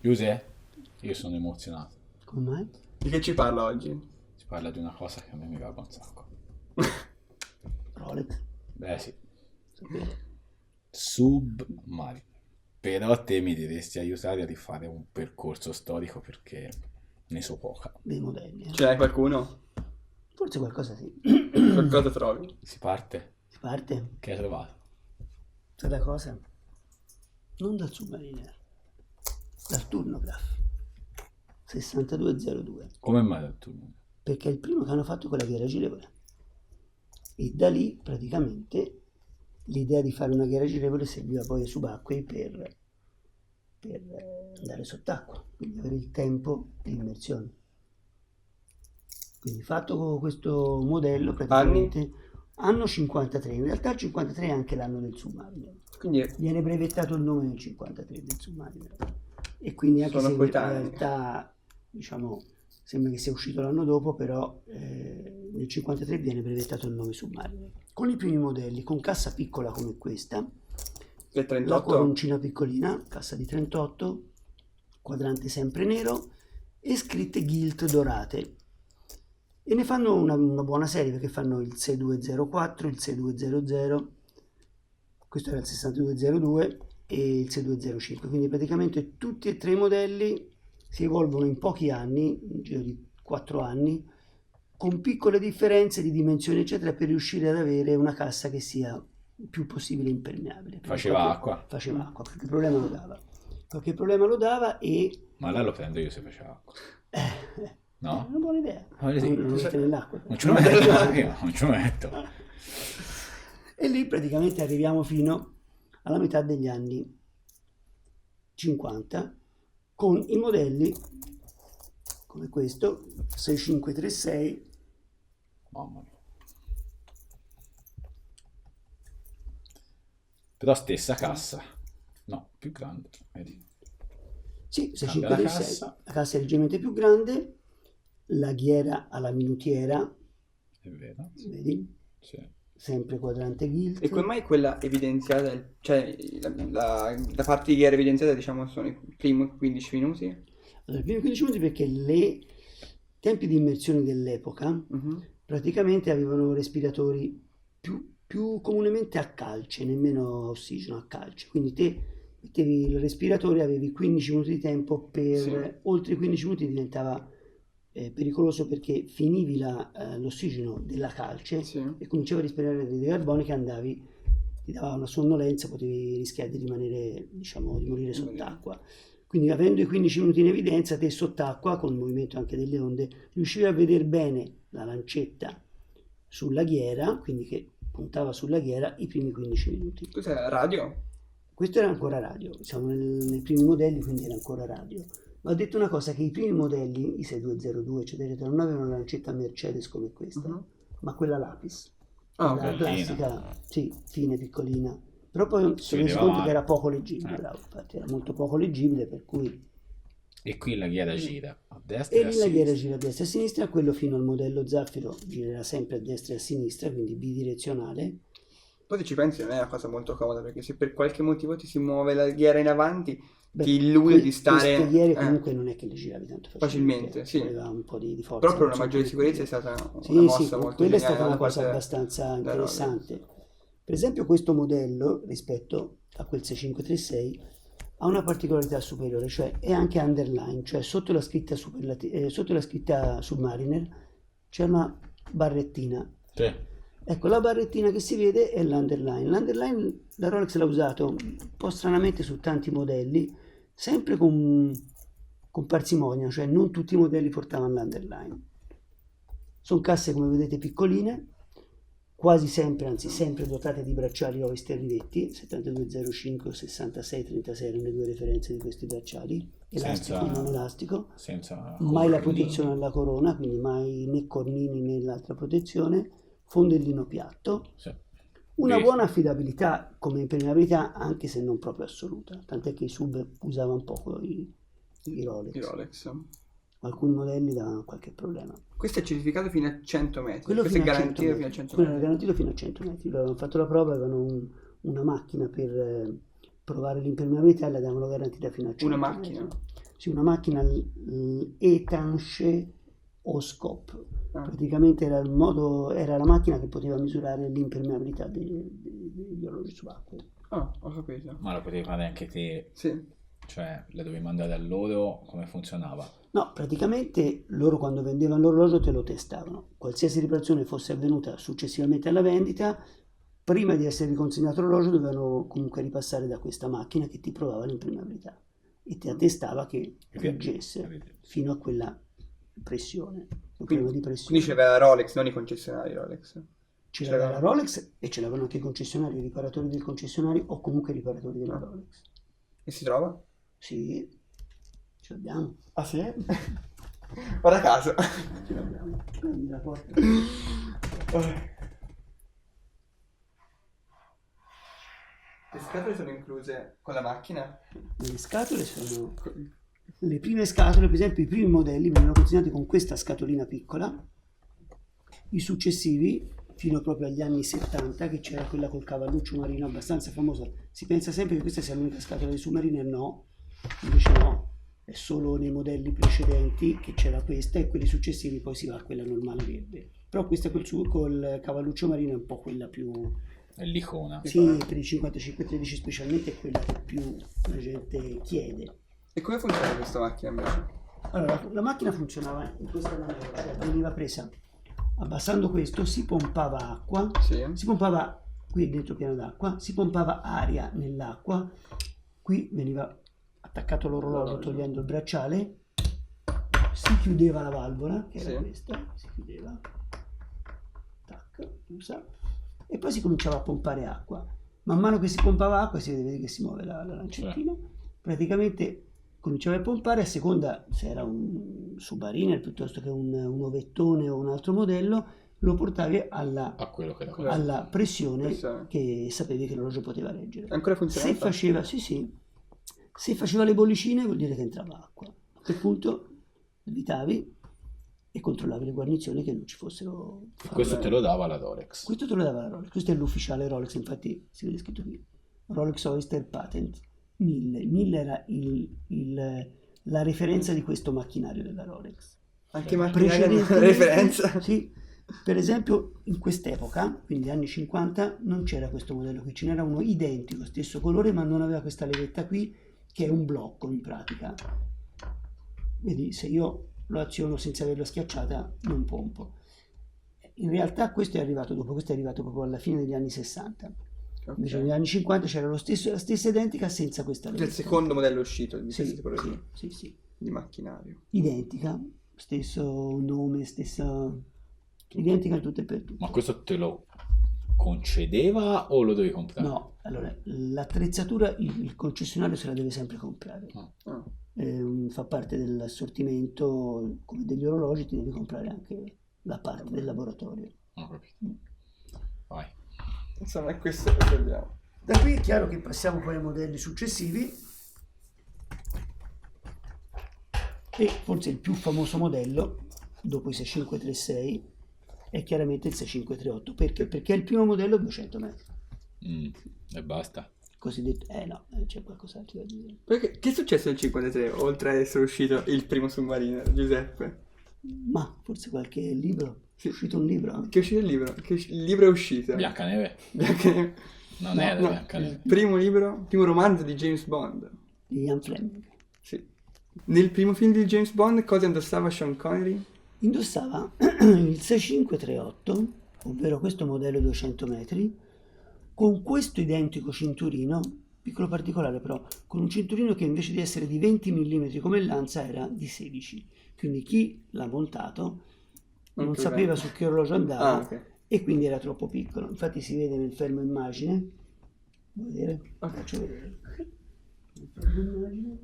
Giuse, io sono emozionato. Come mai? Di che ci parla oggi? Si parla di una cosa che a me mi va un sacco. Rolex. Beh sì, Sapevo. Submariner. Però te mi dovresti aiutare a rifare un percorso storico perché ne so poca. Dei modelli. Ce n'hai qualcuno? Forse qualcosa sì. Qualcosa trovi? Si parte? Si parte? Che hai trovato? Sai la cosa? Non dal Submariner. Dal Turnograph. 6202. Come mai tu? Perché è il primo che hanno fatto con la ghiera girevole. E da lì praticamente l'idea di fare una ghiera girevole serviva poi ai subacquei per andare sott'acqua, quindi avere il tempo di immersione. Quindi fatto questo modello praticamente anno 53, in realtà il 53 è anche l'anno del Submariner. Quindi Viene brevettato il nome nel 53 del Submariner. E quindi anche sono se in coetanei. realtà diciamo sembra che sia uscito l'anno dopo, però nel 53 viene brevettato il nome Submariner. Con i primi modelli, con cassa piccola come questa, del la 38? coroncina piccolina, cassa di 38, quadrante sempre nero e scritte gilt dorate. E ne fanno una buona serie perché fanno il 6204, il 6200, questo era il 6202 e il 6205, quindi praticamente tutti e tre i modelli si evolvono in pochi anni, in giro di 4 anni, con piccole differenze di dimensioni eccetera per riuscire ad avere una cassa che sia il più possibile impermeabile. Faceva acqua. Faceva acqua, qualche problema lo dava. Qualche problema lo dava e... Ma là lo prendo io se faceva acqua. No? È una buona idea. Sì. Non lo metti nell'acqua. Non ce lo metto, io non ce lo metto. E lì praticamente arriviamo fino alla metà degli anni 50 con i modelli come questo 6536. Mamma mia. Però stessa cassa. No, più grande. Vedi? Sì, Cambia la 6536. cassa. La cassa è leggermente più grande, la ghiera alla minutiera, È vero. vedi? Sì. Sempre quadrante gilt. E come mai quella evidenziata, cioè la parte di ghiera evidenziata diciamo sono i primi 15 minuti? Allora, i primi 15 minuti perché i tempi di immersione dell'epoca Mhm. praticamente avevano respiratori più comunemente a calce, nemmeno ossigeno, a calce. Quindi te mettevi il respiratore, avevi 15 minuti di tempo per... Sì. Oltre i 15 minuti diventava pericoloso perché finivi l'ossigeno della calce Sì. e cominciavi a respirare anidride carbonica, ti dava una sonnolenza, potevi rischiare di rimanere, diciamo, di morire sott'acqua. Quindi avendo i 15 minuti in evidenza, te sott'acqua, con il movimento anche delle onde, riuscivi a vedere bene la lancetta sulla ghiera, quindi che puntava sulla ghiera i primi 15 minuti. Cos'è? Radio? Questo era ancora radio, siamo nei primi modelli, quindi era ancora radio. Ma ho detto una cosa, che i primi modelli, i 6202, eccetera, eccetera, non avevano la lancetta Mercedes come questa, Mhm. ma quella lapis. Ah, La ok. classica, sì, fine, piccolina. Però poi si è reso vedeva conto male. che era poco leggibile, bravo, infatti era molto poco leggibile, per cui... E qui la ghiera gira a destra E e a lì la ghiera sinistra. gira a destra e a sinistra, quello fino al modello Zaffiro girerà sempre a destra e a sinistra, quindi bidirezionale. Poi se ci pensi non è una cosa molto comoda perché se per qualche motivo ti si muove la ghiera in avanti Beh, ti illude di stare queste ghiere comunque non è che le giravi tanto facilmente, sì. Voleva un po' di forza. Però per una insomma, maggiore sicurezza è stata Sì, una mossa sì, molto quella è geniale stata una da cosa parte abbastanza da interessante. Per esempio questo modello rispetto a quel 6536 ha una particolarità superiore, cioè è anche underline, cioè sotto la scritta Submariner c'è una barrettina. Sì. Ecco, la barrettina che si vede è l'underline. L'underline la Rolex l'ha usato un po' stranamente su tanti modelli, sempre con parsimonia, cioè non tutti i modelli portavano l'underline. Sono casse, come vedete, piccoline, quasi sempre, anzi sempre dotate di bracciali Oyster rivetti, 7205 o 6636 erano le due referenze di questi bracciali, elastico e non elastico, Senza mai la cornini. protezione alla corona, quindi mai né cornini né l'altra protezione, fondellino piatto, Sì. una Vedi? buona affidabilità come impermeabilità, anche se non proprio assoluta, tant'è che i sub usavano poco i Rolex. di Rolex. Alcuni modelli davano qualche problema. Questo è certificato fino a 100 metri. Quello Questo è fino a 100 garantito metri. fino a 100 Quello era metri. garantito fino a 100 metri. Loro avevano fatto la prova, avevano una macchina per provare l'impermeabilità e la davano garantita fino a 100 Una macchina? metri. Sì, una macchina étanche oscope. Ah. Praticamente era il modo, era la macchina che poteva misurare l'impermeabilità degli orologi subacquei. Ah, ho capito. Ma lo potevi fare anche te, Sì. cioè le dovevi mandare a loro, come funzionava? No, praticamente loro quando vendevano l'orologio te lo testavano. Qualsiasi riparazione fosse avvenuta successivamente alla vendita, prima di essere riconsegnato l'orologio dovevano comunque ripassare da questa macchina che ti provava l'impermeabilità e ti attestava che reggesse fino a quella pressione, un problema di pressione. Quindi c'era la Rolex, non i concessionari Rolex. C'era la Rolex e ce l'avevano anche i concessionari, i riparatori del concessionario o comunque i riparatori della Rolex. E si trova? Sì, ce l'abbiamo. Ah sì? Guarda caso. Ce l'abbiamo. Prendi la porta. Le scatole sono incluse con la macchina? Le scatole sono le prime scatole, per esempio i primi modelli venivano consegnati con questa scatolina piccola, i successivi fino proprio agli anni 70 che c'era quella col cavalluccio marino abbastanza famosa. Si pensa sempre che questa sia l'unica scatola di Submariner, no, invece no, è solo nei modelli precedenti che c'era questa e quelli successivi poi si va a quella normale verde. Però questa col cavalluccio marino è un po' quella più... È l'icona. Sì, per i 5513 specialmente è quella che più la gente chiede. E come funziona questa macchina invece? Allora, la macchina funzionava in questa maniera, cioè veniva presa abbassando questo, si pompava acqua, Sì. si pompava qui dentro piano d'acqua, si pompava aria nell'acqua, qui veniva attaccato l'orologio togliendo il bracciale, si chiudeva la valvola, che era Sì. questa, si chiudeva, tac, chiusa, e poi si cominciava a pompare acqua. Man mano che si pompava acqua, si vede che si muove la lancettina, praticamente cominciava a pompare a seconda se era un Submariner piuttosto che un ovettone o un altro modello, lo portavi A quello che era alla pressione Pressione. che sapevi che l'orologio poteva reggere. Ancora funziona? Se faceva, se faceva le bollicine vuol dire che entrava acqua. A quel punto svitavi e controllavi le guarnizioni che non ci fossero. Questo te lo dava la Rolex. Questo te lo dava la Rolex, questo è l'ufficiale Rolex, infatti si vede scritto qui. Rolex Oyster Patent 1000. 1000 era la referenza di questo macchinario della Rolex. Anche macchinaria è una Precedentemente, referenza? sì, per esempio in quest'epoca, quindi anni 50, non c'era questo modello qui, ce n'era uno identico, stesso colore, ma non aveva questa levetta qui, che è un blocco in pratica. Vedi, se io lo aziono senza averla schiacciata, non pompo. In realtà questo è arrivato dopo, questo è arrivato proprio alla fine degli anni 60. Invece negli anni 50 c'era la stessa identica senza questa È levetta. il secondo modello uscito di questa Sì, tipologia sì. di macchinario. Identica, stesso nome, stessa... identica in tutto e per tutto. Ma questo te lo concedeva o lo dovevi comprare? No, allora, l'attrezzatura il concessionario se la deve sempre comprare. Ah. Fa parte dell'assortimento, come degli orologi, ti devi comprare anche la parte del laboratorio. Ho capito. Vai. Insomma, è questo che abbiamo. Da qui è chiaro che passiamo poi ai modelli successivi e forse il più famoso modello dopo i 6536 è chiaramente il 6538. Perché? Perché è il primo modello 200 metri. E basta. Cosiddetto, no, c'è qualcos'altro da dire. Perché, che è successo nel 53, oltre ad essere uscito il primo Submariner, Giuseppe? Ma forse qualche libro, è uscito un libro. Che è uscito il libro? Il libro è uscito. Biancaneve? Biancaneve. Non era No, Biancaneve. il primo libro, il primo romanzo di James Bond. Di Ian Fleming. Sì. Nel primo film di James Bond cosa indossava Sean Connery? Indossava il 6538, ovvero questo modello 200 metri, con questo identico cinturino, piccolo particolare però, con un cinturino che invece di essere di 20 mm come il Lanza era di 16. Quindi chi l'ha montato non sapeva su che orologio andava e quindi era troppo piccolo. Infatti si vede nel fermo immagine. Vuoi vedere? Faccio vedere. Nel fermo immagine.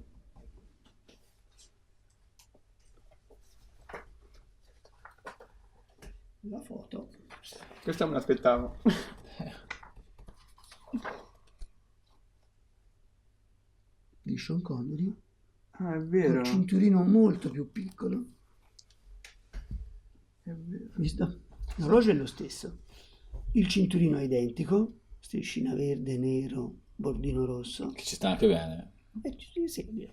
La foto. Questo me l'aspettavo. Di Sean Connery. Ah, è Un vero. cinturino molto più piccolo. È vero. Visto? L'orologio è lo stesso. Il cinturino è identico, striscina verde, nero, bordino rosso. Che ci sta anche bene. Sì, ci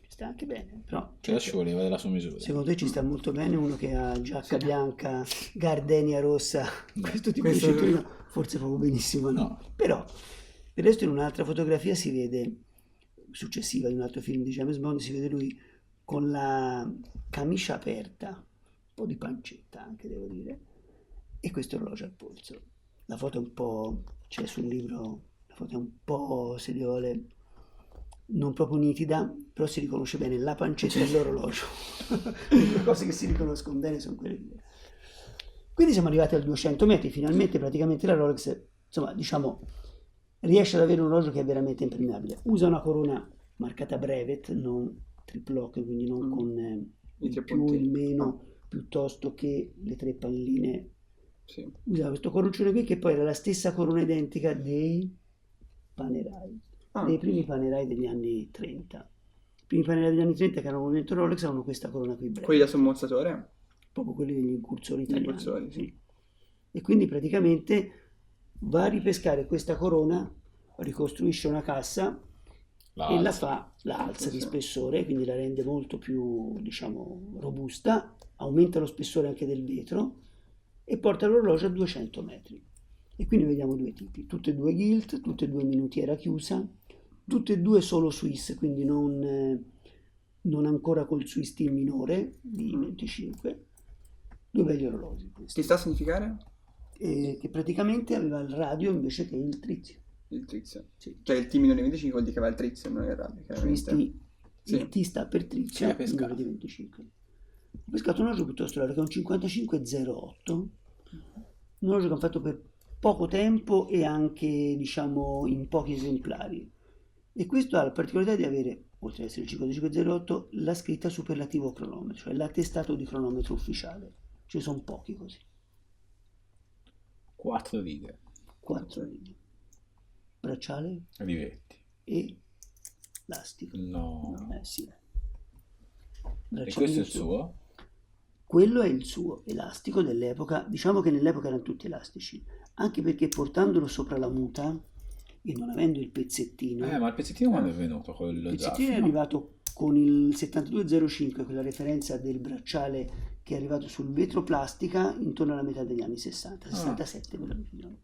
sta anche bene, però Cioè, ci voleva della sua misura. secondo te ci sta molto bene uno che ha giacca bianca, gardenia rossa, questo tipo Questo- di cinturino, forse proprio benissimo no. No. Però, del resto in un'altra fotografia si vede, successiva di un altro film di James Bond, si vede lui con la camicia aperta, un po' di pancetta anche devo dire, e questo orologio al polso. La foto è un po', c'è sul libro, la foto è un po', se li vuole, non proprio nitida, però si riconosce bene la pancetta e l'orologio. Le due cose che si riconoscono bene sono quelle due. Quindi siamo arrivati al 200 metri, finalmente praticamente la Rolex, insomma, diciamo, riesce ad avere un orologio che è veramente impermeabile. Usa una corona marcata Brevet, non triple lock, quindi non con I il tre più, puntini. il meno, piuttosto che le tre palline. Sì. Usa questo corruccione qui che poi era la stessa corona identica dei Panerai, Ah. dei primi Panerai degli anni 30. I primi Panerai degli anni 30 che erano un movimento Rolex avevano questa corona qui Brevet. Quelli da sommozzatore? Proprio quelli degli incursori italiani. Incursori, sì. Sì. E quindi praticamente va a ripescare questa corona, ricostruisce una cassa e la fa, la alza Sì, di sì. spessore, quindi la rende molto più, diciamo, robusta, aumenta lo spessore anche del vetro e porta l'orologio a 200 metri. E quindi vediamo due tipi, tutte e due gilt, tutte e due minutiera chiusa, tutte e due solo Swiss, quindi non ancora col Swiss T minore di 25. Due belli orologi questi, Ti sta a significare? che praticamente aveva il radio invece che il trizio. Il trizio. Sì. Cioè il T minore di 25 vuol dire che aveva il trizio, non il radio, Swiss chiaramente. T, Sì. il T sta per trizio, Che hai pescato? minore di 25. Ho pescato un orologio piuttosto raro che è un 5508, un orologio che ho fatto per poco tempo e anche diciamo in pochi esemplari. E questo ha la particolarità di avere, oltre ad essere il 5508, la scritta superlativo cronometro, cioè l'attestato di cronometro ufficiale. Ce ne sono pochi così, 4 righe. 4 righe. Bracciale Rivetti. e lastico. No. Sì. E Bracciale questo è del il suo? Quello è il suo elastico dell'epoca, diciamo che nell'epoca erano tutti elastici, anche perché portandolo sopra la muta e non avendo il pezzettino, Ma il pezzettino quando è venuto? il Quello pezzettino è zaffiro? arrivato con il 7205, quella referenza del bracciale che è arrivato sul vetro plastica intorno alla metà degli anni 60, 67 per la precisione.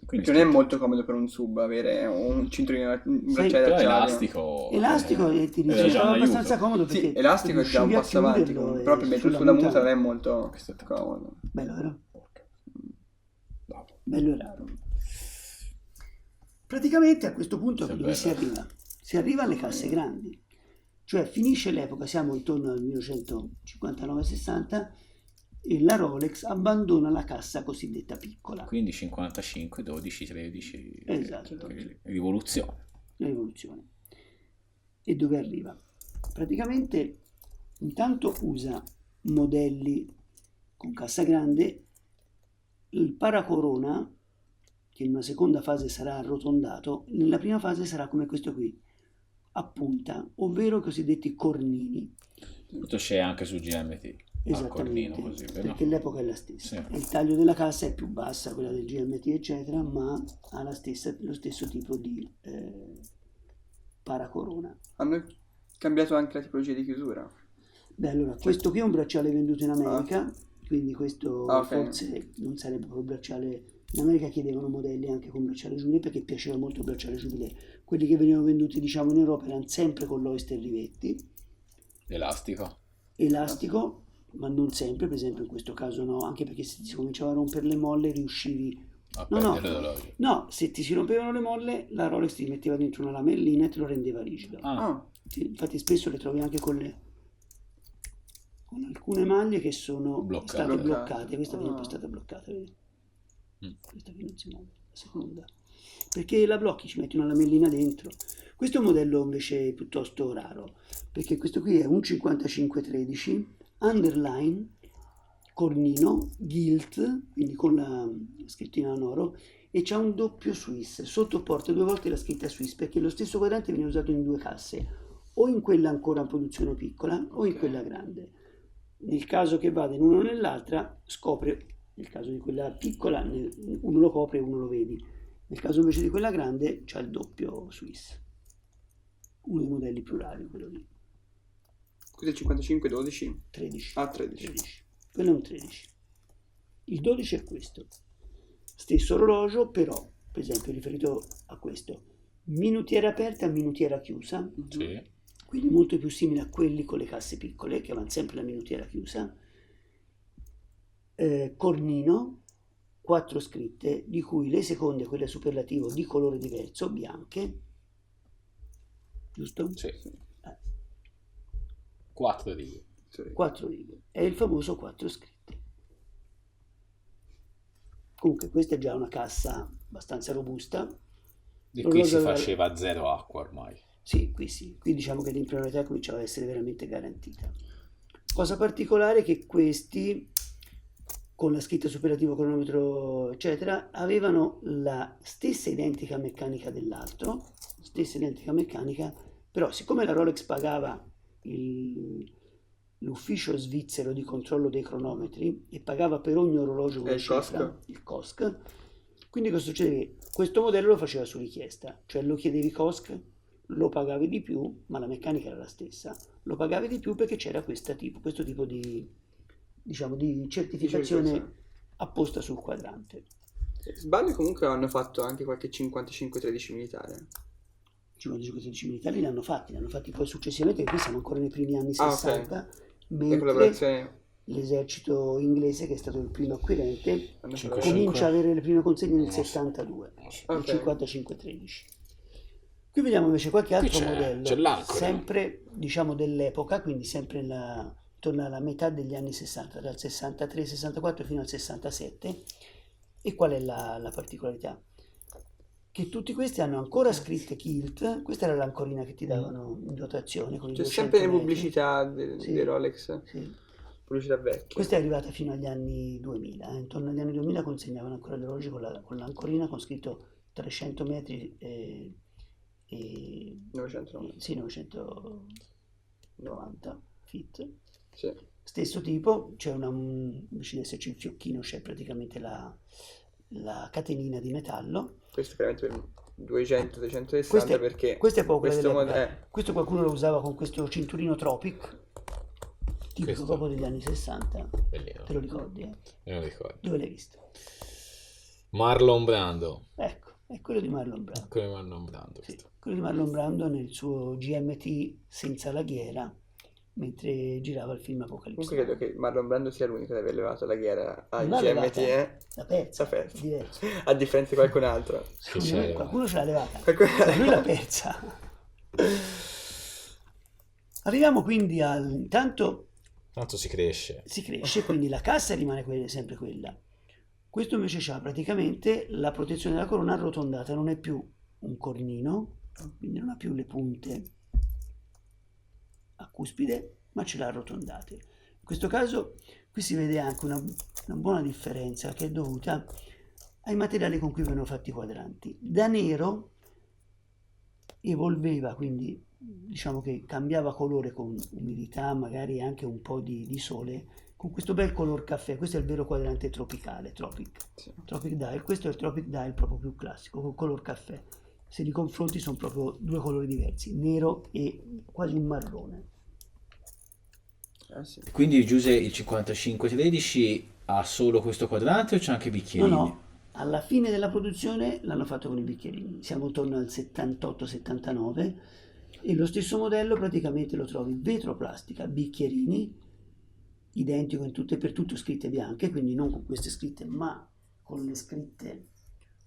Quindi Perché non è molto comodo per un sub avere un cinturino, un bracciale però d'acciaio. elastico. Elastico e ti era già risultava un abbastanza aiuto. comodo perché Sì, elastico è già un riuscivi a passo avanti, chiuderlo comunque, e però per metterlo sulla sulla muta non è molto Questo è tanto. comodo. Bello, vero? Ok. Dopo. Bello e raro. Praticamente a questo punto Che dove bello. si arriva? Si arriva alle casse grandi, cioè finisce l'epoca, siamo intorno al 1959-60 e la Rolex abbandona la cassa cosiddetta piccola, Quindi 55, 12, 13. Esatto. Rivoluzione. la rivoluzione. E dove arriva? Praticamente intanto usa modelli con cassa grande, il paracorona che in una seconda fase sarà arrotondato, nella prima fase sarà come questo qui, a punta, ovvero i cosiddetti cornini. Tutto c'è anche su GMT. Al cornino Esattamente, così, vero? perché l'epoca è la stessa. Sì. E il taglio della cassa è più bassa, quella del GMT, eccetera, ma ha lo stesso tipo di paracorona. Hanno cambiato anche la tipologia di chiusura. Beh, allora, questo qui è un bracciale venduto in America, quindi questo ok. forse non sarebbe proprio il bracciale. In America chiedevano modelli anche con bracciale jubilé perché piaceva molto il bracciale jubilé. Quelli che venivano venduti, diciamo, in Europa erano sempre con l'Oyster Rivetti, Elastico. elastico, ma non sempre, per esempio in questo caso no, anche perché se si cominciava a rompere le molle riuscivi. A No, no. perdere l'orologio. No, se ti si rompevano le molle, la Rolex ti metteva dentro una lamellina e te lo rendeva rigido. Ah, Ah, Sì, infatti spesso le trovi anche con alcune maglie che sono Bloccate. state bloccate. Questa per Ah. esempio è stata bloccata, vedi? Mm. Questa qui non si muove, la seconda. Perché la blocchi, ci metti una lamellina dentro. Questo è un modello invece piuttosto raro, perché questo qui è un 5513, underline, cornino, gilt, quindi con la scrittina in oro, e c'ha un doppio Swiss, sotto porta 2 volte la scritta Swiss, perché lo stesso quadrante viene usato in 2 casse, o in quella ancora in produzione piccola, o in Ok. quella grande. Nel caso che vada in una o nell'altra, scopre, nel caso di quella piccola, uno lo copre e uno lo vedi. Nel caso invece di quella grande, c'ha il doppio Swiss. uno dei modelli più rari, quello lì. Questo è il 55-12? 13. Ah, 13. 13. Quello è un 13. Il 12 è questo. Stesso orologio, però, per esempio, riferito a questo, minutiera aperta, minutiera chiusa, Sì. quindi molto più simile a quelli con le casse piccole, che avevano sempre la minutiera chiusa. Cornino, 4 scritte, di cui le seconde, quelle superlativo, di colore diverso, bianche, giusto? Sì. 4 righe. Sì. 4 righe. È il famoso 4 scritte. Comunque questa è già una cassa abbastanza robusta. Di qui L'orologio si aveva- faceva zero acqua ormai. Sì, qui diciamo che l'imprionalità cominciava a essere veramente garantita. Cosa particolare è che questi, con la scritta superlativo, cronometro, eccetera, avevano la stessa identica meccanica dell'altro, però siccome la Rolex pagava l'ufficio svizzero di controllo dei cronometri e pagava per ogni orologio una il cifra, COSC? il COSC, quindi cosa succede? Che questo modello lo faceva su richiesta, cioè lo chiedevi COSC, lo pagavi di più, ma la meccanica era la stessa, lo pagavi di più perché c'era questo tipo di, diciamo, di certificazione apposta sul quadrante. Sbaglio, comunque hanno fatto anche qualche 55-13 militare. 55 militari li hanno fatti poi successivamente, perché qui siamo ancora nei primi anni Ah, ok. 60, Le mentre collaborazioni l'esercito inglese, che è stato il primo acquirente, hanno Cinque- fatto... comincia a avere le prime consegne nel Non so. 72, Non so. nel Ok. 55-13. Qui vediamo invece qualche altro c'è modello, l'Ancora. sempre diciamo dell'epoca, quindi sempre intorno alla metà degli anni 60, dal 63-64 fino al 67. E qual è la particolarità? Che tutti questi hanno ancora scritte Kilt, questa era l'ancorina che ti davano in dotazione con i C'è 200 sempre le metri. pubblicità Sì. dei Rolex, Sì. pubblicità vecchie. Questa è arrivata fino agli anni 2000, intorno agli anni 2000 consegnavano ancora gli orologi con l'ancorina con scritto 300 metri e 900. sì, 990 fit. Sì. Stesso tipo, c'è invece di esserci il fiocchino, c'è praticamente la catenina di metallo. Questo chiaramente per 200-360 Questa è- perché questa è proprio quella questo dell'epoca. modello Questo qualcuno lo usava con questo cinturino Tropic, tipico Questo? proprio degli anni 60. Bellino. Te lo ricordi? Me lo ricordo. Dove l'hai visto? Marlon Brando. Ecco, è quello di Marlon Brando. Come Marlon Brando. Sì, questo. quello di Marlon Brando nel suo GMT senza laghiera, mentre girava il film Apocalisse. Comunque credo che Marlon Brando sia l'unico ad aver levato la ghiera al Non l'ha GMT, levata, l'ha persa, L'ha persa. è diverso. a differenza di qualcun altro. Secondo c'è me levata? qualcuno ce l'ha levata, Qualcuno- ma lui l'ha persa. Arriviamo quindi intanto Tanto si cresce. si cresce, quindi la cassa rimane sempre quella. Questo invece ha praticamente la protezione della corona arrotondata, non è più un cornino, quindi non ha più le punte a cuspide, ma ce l'ha arrotondate. In questo caso qui si vede anche una buona differenza che è dovuta ai materiali con cui vengono fatti i quadranti. Da nero evolveva, quindi diciamo che cambiava colore con umidità, magari anche un po' di sole, con questo bel color caffè. Questo è il vero quadrante tropicale, Sì. Tropic Dial. Questo è il Tropic Dial proprio più classico, col color caffè. Se li confronti sono proprio due colori diversi, nero e quasi un marrone. Sì. Quindi Giuse il 5513 ha solo questo quadrante o c'è anche bicchierini? No, alla fine della produzione l'hanno fatto con i bicchierini, siamo intorno al 78-79 e lo stesso modello praticamente lo trovi vetroplastica, bicchierini, identico in tutto e per tutto, scritte bianche, quindi non con queste scritte ma con le scritte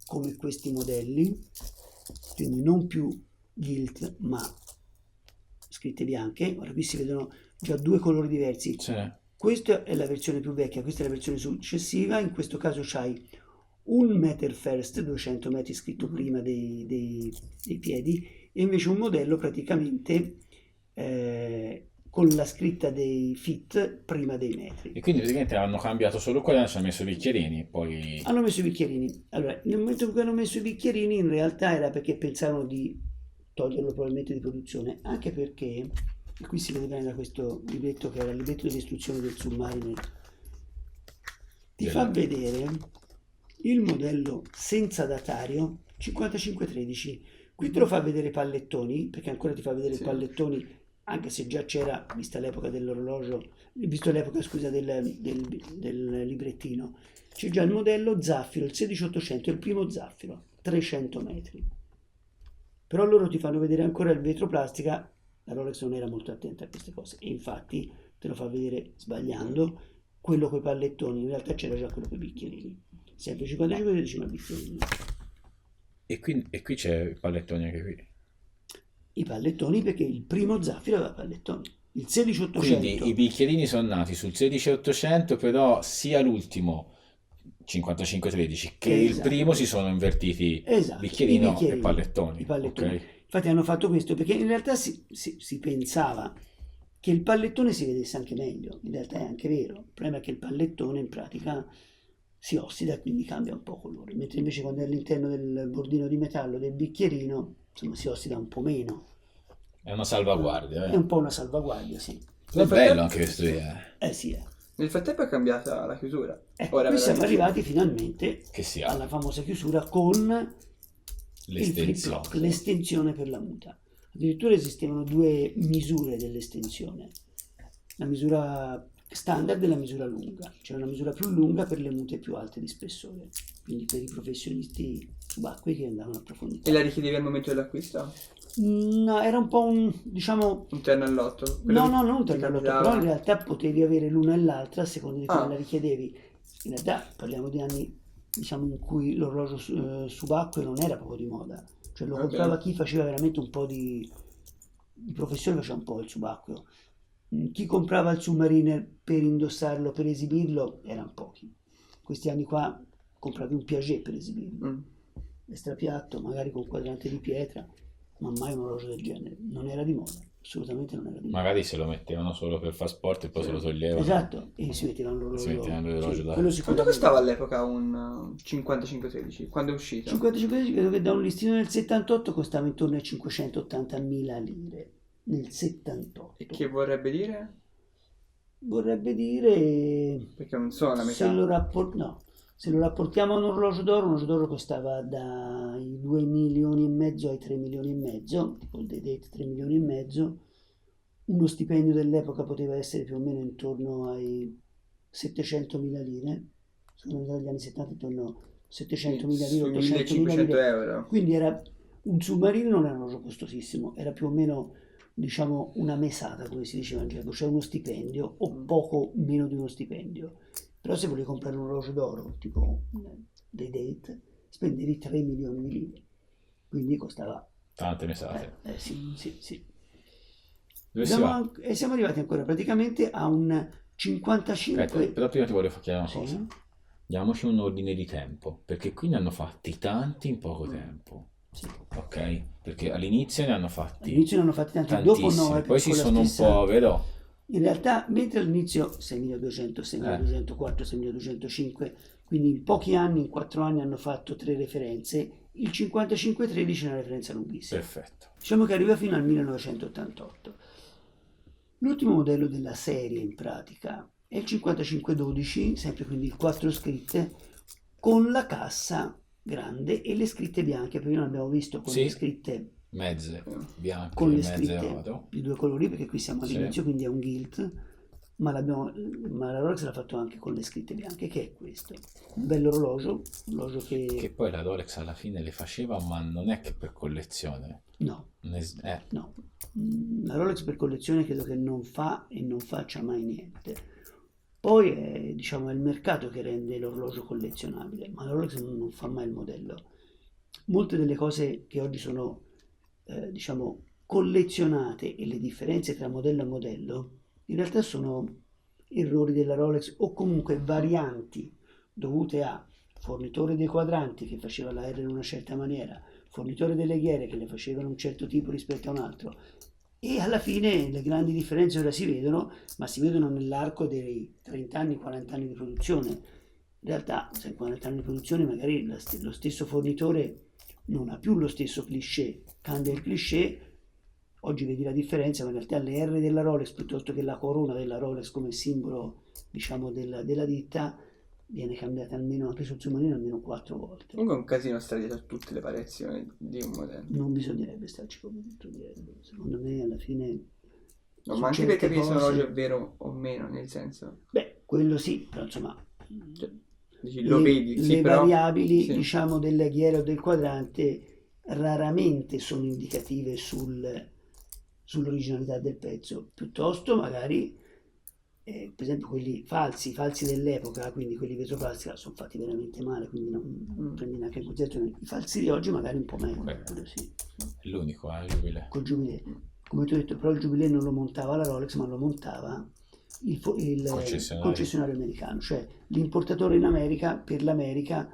come questi modelli, quindi non più gilt ma scritte bianche. Ora qui si vedono già due colori diversi. Sì. Questa è la versione più vecchia, questa è la versione successiva. In questo caso c'hai un meter first, 200 metri scritto prima dei piedi, e invece un modello praticamente con la scritta dei fit prima dei metri. E quindi praticamente hanno cambiato solo il quadrante, ci hanno messo i bicchierini, poi... Hanno messo i bicchierini. Allora, nel momento in cui hanno messo i bicchierini, in realtà era perché pensavano di toglierlo probabilmente di produzione, anche perché, e qui si vede bene da questo libretto che era il libretto delle istruzioni del Submariner, ti fa vedere il modello senza datario 5513, Qui te lo fa vedere i pallettoni, perché ancora ti fa vedere Sì. i pallettoni, anche se già c'era, vista l'epoca dell'orologio, visto l'epoca, scusa, del librettino, c'è già il modello Zaffiro, il 16800, il primo Zaffiro, 300 metri. Però loro ti fanno vedere ancora il vetro plastica, la Rolex non era molto attenta a queste cose, e infatti te lo fa vedere sbagliando, quello con i pallettoni, in realtà c'era già quello con i bicchierini, sempre 55 ma bicchierini. E qui c'è i pallettoni anche qui. I pallettoni perché il primo Zaffiro aveva pallettoni, il 16800 Quindi i bicchierini sono nati sul 16800, però sia l'ultimo 5513 che il Esatto. primo si sono invertiti Esatto, bicchierino i bicchierini, e pallettoni. i pallettoni. Ok? Infatti hanno fatto questo perché in realtà si pensava che il pallettone si vedesse anche meglio, in realtà è anche vero, il problema è che il pallettone in pratica si ossida e quindi cambia un po' colore, mentre invece quando è all'interno del bordino di metallo del bicchierino, insomma, si ossida un po' meno. È una salvaguardia, È un po' una salvaguardia, sì. È bello anche questo. Sì, è. Nel frattempo è cambiata la chiusura. Ecco, Ora qui siamo veramente- arrivati finalmente Che si ha alla famosa chiusura con il flip l'estensione. lock, l'estensione per la muta. Addirittura esistevano due misure dell'estensione, la misura standard e la misura lunga. C'era una misura più lunga per le mute più alte di spessore, quindi per i professionisti subacquei che andavano a profondità. E la richiedevi al momento dell'acquisto? No, era un po' un, diciamo, Interno all'otto? no, non un terrelotto, capitava? però in realtà potevi avere l'una e l'altra a seconda di come Ah. la richiedevi. In realtà parliamo di anni, diciamo, in cui l'orologio subacqueo non era proprio di moda, cioè lo Ok. comprava chi faceva veramente un po' di professione, faceva un po' il subacqueo. Chi comprava il Submariner per indossarlo, per esibirlo, erano pochi. Questi anni qua compravi un Piaget per esibirlo, Mm. estrapiatto, magari con quadrante di pietra, ma mai un orologio del genere. Non era di moda, assolutamente non era di moda. Magari se lo mettevano solo per far sport e poi se lo toglievano. Esatto, e si mettevano l'orologio. Si mettevano l'orologio, sì, dai. quello Quanto sicuramente. costava all'epoca un 5513? Quando è uscito? 55 credo che da un listino del 78 costava intorno ai 580.000 lire. Nel 78. E che vorrebbe dire? Vorrebbe dire, Perché non so la se metà. lo, no, se lo rapportiamo a un orologio d'oro costava dai 2 milioni e mezzo ai 3 milioni e mezzo, tipo il Day-Date 3 milioni e mezzo. Uno stipendio dell'epoca poteva essere più o meno intorno ai 700.000 lire, secondo me dagli anni 70 intorno a 700.000 lire, Sui 800.000 1500 lire. euro. Quindi era un submarino, non era un orologio costosissimo, era più o meno, diciamo, una mesata, come si diceva in gergo, cioè uno stipendio o poco meno di uno stipendio. Però se volevi comprare un orologio d'oro, tipo dei Date, spendevi 3 milioni di lire, quindi costava. Tante mesate. Sì. Dove si va? E siamo arrivati ancora praticamente a un 55. Aspetta, però prima ti volevo chiedere una Sì. cosa. Diamoci un ordine di tempo, perché qui ne hanno fatti tanti in poco tempo. Sì. Ok? Perché all'inizio ne hanno fatti All'inizio ne hanno fatti tanti, dopo tantissimi, no, poi si con la sono stessa- un po', vedo. In realtà, mentre all'inizio 6.200, 6.204, 6.205, quindi in pochi anni, in 4 anni hanno fatto 3 referenze, il 5513 è una referenza lunghissima. Perfetto. Diciamo che arriva fino al 1988. L'ultimo modello della serie in pratica è il 5512, sempre quindi 4 scritte, con la cassa grande e le scritte bianche, prima l'abbiamo visto con Sì. le scritte Mezze bianche con e le mezze scritte oro. di 2 colori, perché qui siamo Sì. all'inizio, quindi è un gilt, ma la Rolex l'ha fatto anche con le scritte bianche, che è questo. Un bell'orologio, un orologio Che che. poi la Rolex alla fine le faceva, ma non è che per collezione. No, no. La Rolex per collezione credo che non fa e non faccia mai niente. Poi è, diciamo, è il mercato che rende l'orologio collezionabile, ma la Rolex non fa mai il modello. Molte delle cose che oggi sono, diciamo, collezionate e le differenze tra modello e modello, in realtà sono errori della Rolex o comunque varianti dovute a fornitore dei quadranti che faceva la R in una certa maniera, fornitore delle ghiere che le facevano un certo tipo rispetto a un altro. E alla fine le grandi differenze ora si vedono, ma si vedono nell'arco dei 30 anni, 40 anni di produzione. In realtà, se in 40 anni di produzione magari lo stesso fornitore non ha più lo stesso cliché, cambia il cliché, oggi vedi la differenza, ma in realtà le R della Rolex piuttosto che la corona della Rolex come simbolo, diciamo, della ditta, viene cambiata almeno, anche sul submarino, almeno 4 volte. Comunque è un casino stare dietro a tutte le variazioni di un modello. Non bisognerebbe starci come tutto dietro. Secondo me alla fine... No, su ma anche per certe capire se un cose- orologio è vero o meno, nel senso, Beh, quello sì, però insomma... cioè, dici, lo vedi, sì, le però variabili, sì. diciamo, della ghiera o del quadrante raramente sono indicative sull'originalità del pezzo, piuttosto magari, per esempio quelli falsi dell'epoca, quindi quelli vetroplastica, sono fatti veramente male, quindi non prendi neanche in considerazione. I falsi di oggi magari un po' meglio, quello sì. L'unico, Giubile. Col Jubilee. Come ti ho detto, però il Jubilee non lo montava la Rolex, ma lo montava il concessionario americano, cioè l'importatore in America, per l'America,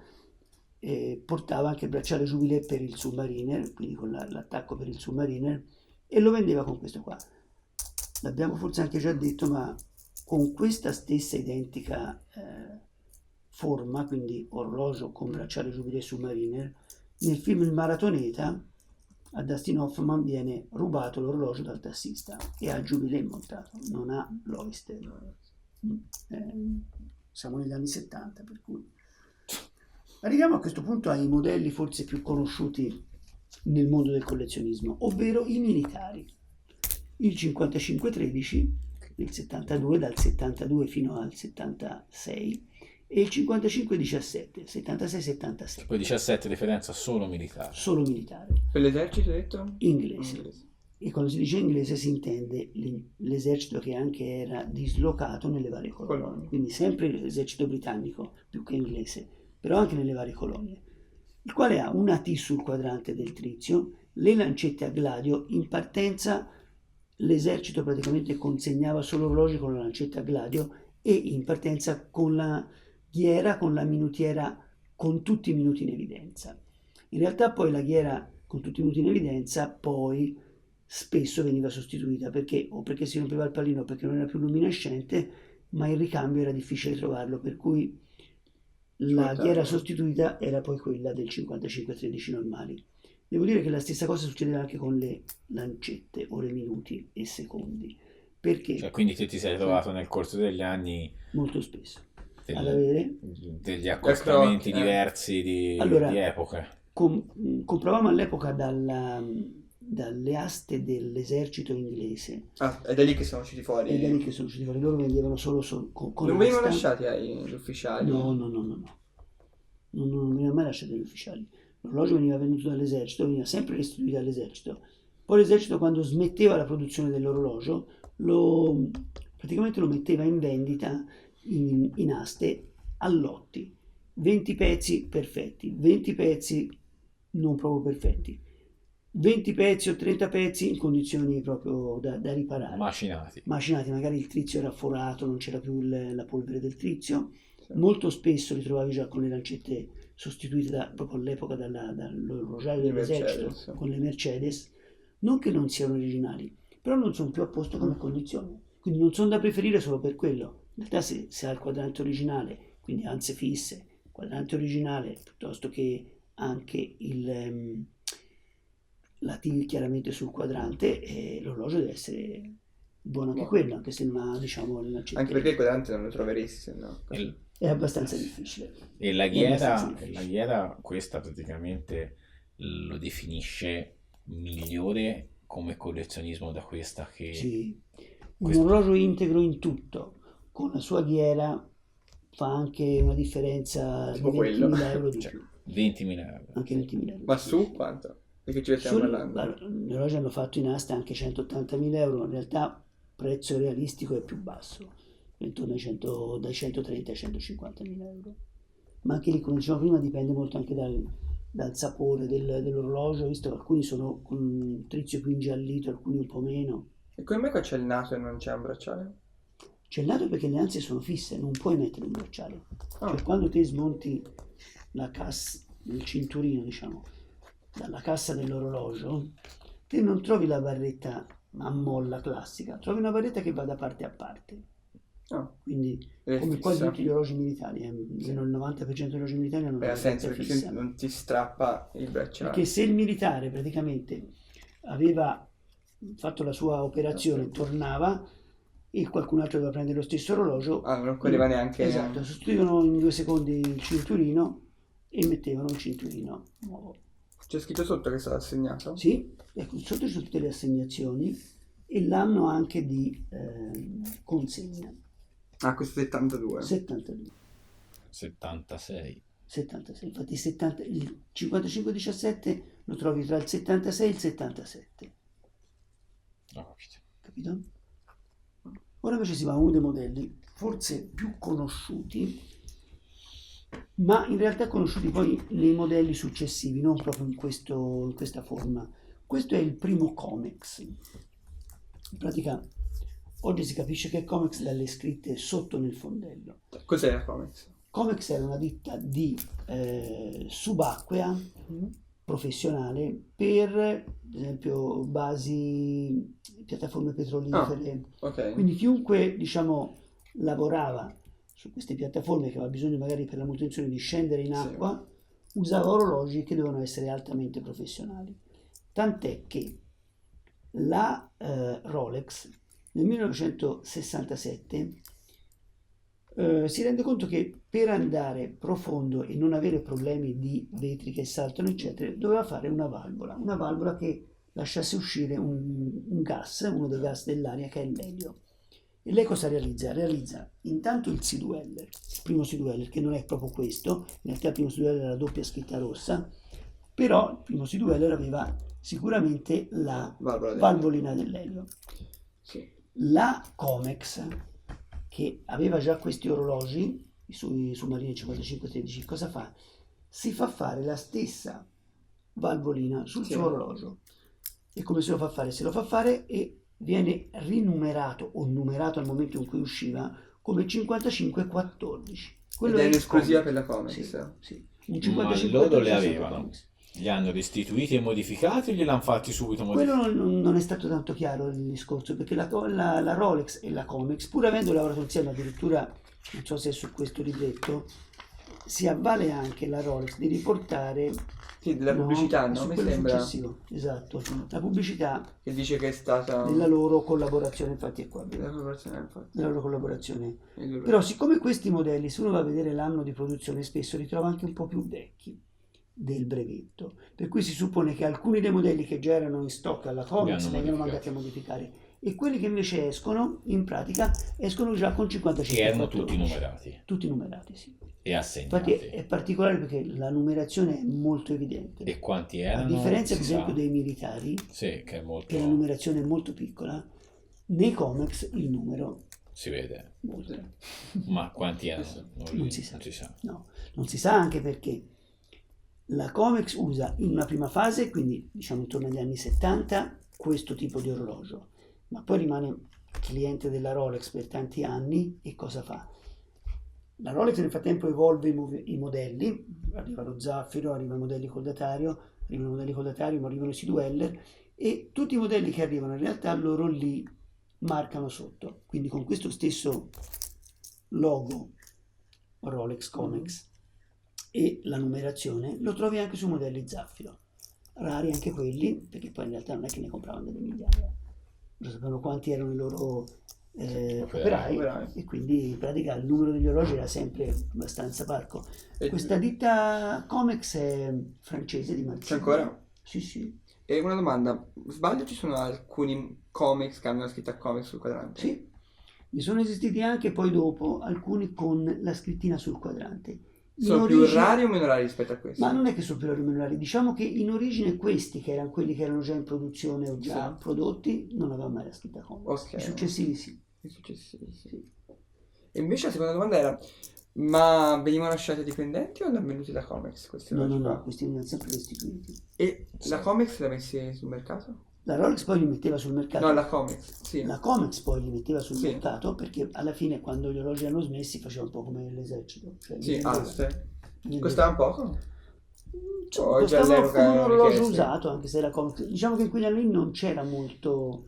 portava anche il bracciale Jubilee per il Submariner, quindi con l'attacco per il Submariner, e lo vendeva con questo qua. L'abbiamo forse anche già detto, ma con questa stessa identica forma, quindi orologio con bracciale Jubilee Submariner, nel film Il Maratoneta a Dustin Hoffman viene rubato l'orologio dal tassista e ha Jubilee montato, non ha l'Oyster. Siamo negli anni 70, per cui arriviamo a questo punto ai modelli forse più conosciuti nel mondo del collezionismo, ovvero i militari. Il 5513 del 72, dal 72 fino al 76, e il 5517, 76-77, Poi 17 differenza solo militare. solo militare, Per l'esercito hai detto? inglese. E quando si dice inglese si intende l'esercito che anche era dislocato nelle varie colonie, quindi sempre l'esercito britannico più che inglese, però anche nelle varie colonie, il quale ha una T sul quadrante del trizio, le lancette a gladio. In partenza l'esercito praticamente consegnava solo orologi con la lancetta a gladio, e in partenza con la ghiera, con la minutiera, con tutti i minuti in evidenza. In realtà poi la ghiera con tutti i minuti in evidenza poi spesso veniva sostituita perché si rompeva il pallino o perché non era più luminescente, ma il ricambio era difficile trovarlo, per cui la ghiera sostituita era poi quella del 5513 normali. Devo dire che la stessa cosa succedeva anche con le lancette, ore, minuti e secondi, perché Cioè, quindi te ti sei trovato nel corso degli anni molto spesso del- ad avere degli accostamenti Ecco, diversi di epoche. compravamo all'epoca dalle aste dell'esercito inglese, Ah, è da lì che sono usciti fuori. e da lì che sono usciti fuori. Loro vendevano solo con Non venivano asta. lasciati agli ufficiali? No, non venivano mai lasciati agli ufficiali. L'orologio veniva venduto dall'esercito, veniva sempre restituito all'esercito. Poi l'esercito, quando smetteva la produzione dell'orologio, praticamente lo metteva in vendita in aste a lotti. 20 pezzi perfetti, 20 pezzi non proprio perfetti, 20 pezzi o 30 pezzi in condizioni proprio da riparare. Macinati. Macinati, magari il trizio era forato, non c'era più la polvere del trizio. Molto spesso li trovavi già con le lancette sostituite proprio all'epoca dall'orologiaio dell'esercito, Mercedes. con le Mercedes. Non che non siano originali, però non sono più a posto come condizione, quindi non sono da preferire solo per quello. In realtà se ha il quadrante originale, quindi anze fisse, quadrante originale, piuttosto che anche la T chiaramente sul quadrante, l'orologio deve essere buono anche quello, anche se non ha, diciamo, le lancette. Anche perché il quadrante non lo troveresti, se no. È abbastanza difficile. E la È abbastanza difficile. ghiera, questa praticamente lo definisce migliore come collezionismo da questa che... Sì, un questo- orologio integro in tutto, con la sua ghiera, fa anche una differenza di Tipo quello. 20.000 euro di Cioè, più, 20.000 euro. anche 20.000 euro. Ma su quanto? Perché ci stiamo parlando? Allora, gli orologi hanno fatto in asta anche 180.000 euro, in realtà il prezzo realistico è più basso, intorno dai 130 ai 150.000 euro. Ma anche lì, come dicevo prima, dipende molto anche dal sapore dell'orologio, visto che alcuni sono con un trizio più ingiallito, alcuni un po' meno. E come mai qua c'è il naso e non c'è un bracciale? C'è il lato perché le anse sono fisse, non puoi mettere un bracciale. Ah. Cioè quando te smonti la cassa, il cinturino, diciamo, dalla cassa dell'orologio, te non trovi la barretta a molla classica, trovi una barretta che va da parte a parte. Ah, Quindi, è come quasi fissa. tutti gli orologi militari, almeno il 90% degli orologi militari hanno Beh, una ha senso barretta perché fissa. non ti strappa il bracciale. Perché se il militare praticamente aveva fatto la sua operazione, tornava e qualcun altro doveva prendere lo stesso orologio. Ah, non occorreva neanche... Esatto, sostituivano in 2 secondi il cinturino e mettevano il cinturino nuovo. C'è scritto sotto che sarà assegnato? Sì, ecco, sotto ci sono tutte le assegnazioni e l'anno anche di consegna. Ah, questo è 72. 72. 76. 76. Infatti il 55-17 lo trovi tra il 76 e il 77. Ho capito. Capito? Ora invece si va a uno dei modelli forse più conosciuti, ma in realtà conosciuti poi nei modelli successivi, non proprio in questa forma. Questo è il primo Comex. In pratica oggi si capisce che è Comex dalle scritte sotto nel fondello. Cos'è la Comex? Comex era una ditta di subacquea professionale per, ad esempio, basi, piattaforme petrolifere. Ok. Quindi chiunque, diciamo, lavorava su queste piattaforme che aveva bisogno magari per la manutenzione di scendere in acqua, usava orologi che dovevano essere altamente professionali. Tant'è che la Rolex nel 1967 si rende conto che per andare profondo e non avere problemi di vetri che saltano, eccetera, doveva fare una valvola che lasciasse uscire un gas, uno dei gas dell'aria che è l'elio. E lei cosa realizza? Realizza intanto il Sea-Dweller, il primo Sea-Dweller, che non è proprio questo, in realtà il primo Sea-Dweller era la doppia scritta rossa, però il primo Sea-Dweller aveva sicuramente la valvolina dell'elio. Sì. La Comex, che aveva già questi orologi, sui Submarine 5513, cosa fa? Si fa fare la stessa valvolina sul suo orologio. E come se lo fa fare? Se lo fa fare e viene rinumerato o numerato al momento in cui usciva come 5514. Ed è un'esclusiva per la Comex. Sì. Un Ma 5514 loro le sempre avevano. Comex. Li hanno restituiti e modificati o gliel'hanno fatti subito modificati? Quello non è stato tanto chiaro il discorso, perché la Rolex e la Comex, pur avendo lavorato insieme, addirittura, non so se è su questo libretto, si avvale anche la Rolex di riportare della pubblicità, no? su Mi quello sembra successivo, esatto, la pubblicità che dice che è stata della loro collaborazione, infatti è qua, la collaborazione, infatti. della loro collaborazione. Il loro- Però siccome questi modelli, se uno va a vedere l'anno di produzione, spesso li trova anche un po' più vecchi del brevetto, per cui si suppone che alcuni dei modelli che già erano in stock alla Comex hanno vengano modificati. mandati a modificare e quelli che invece escono, in pratica, escono già con 55 Che erano tutti numerati tutti numerati, sì. e Infatti assegnati. è particolare perché la numerazione è molto evidente. E quanti A erano? differenza, per Si sa? esempio, dei militari, Sì, che è molto... che la numerazione è molto piccola, nei Comex il numero Si vede. molto. Ma quanti erano? Non si sa. Non si sa. No, non si sa, anche perché la Comex usa in una prima fase, quindi diciamo intorno agli anni 70, questo tipo di orologio, ma poi rimane cliente della Rolex per tanti anni e cosa fa? La Rolex nel frattempo evolve i modelli, arriva lo zaffiro, arrivano i modelli col datario, ma arrivano i Sea-Dweller e tutti i modelli che arrivano in realtà loro li marcano sotto, quindi con questo stesso logo Rolex Comex e la numerazione lo trovi anche su modelli zaffiro, rari anche quelli, perché poi in realtà non è che ne compravano delle migliaia, non sapevano quanti erano i loro operai e quindi in pratica il numero degli orologi era sempre abbastanza parco. Questa ditta Comex è francese di Marzino. C'è ancora? Sì. E una domanda, sbaglio, ci sono alcuni Comex che hanno la scritta Comex sul quadrante? Sì, ne sono esistiti anche poi dopo alcuni con la scrittina sul quadrante. Sono più rari o meno rari rispetto a questi? Ma non è che sono più rari o meno rari, diciamo che in origine questi, che erano quelli che erano già in produzione o già prodotti, non avevano mai la scritta Comex. Ok. I successivi sì. I successivi, sì. E invece la seconda domanda era, ma venivano lasciati ai dipendenti o erano venuti da Comex questi orologi qua? No, questi venivano sempre restituiti. E la Comex l'ha messi sul mercato? La Rolex poi li metteva sul mercato. No, la Comex, sì. La Comex poi li metteva sul Sì. mercato perché alla fine quando gli orologi erano smessi faceva un po' come l'esercito. Cioè, Sì, vendeva. Costava poco? Insomma, O già costava all'epoca come un erano orologio richieste? usato, anche se era Comex. Diciamo che in quegli anni non c'era molto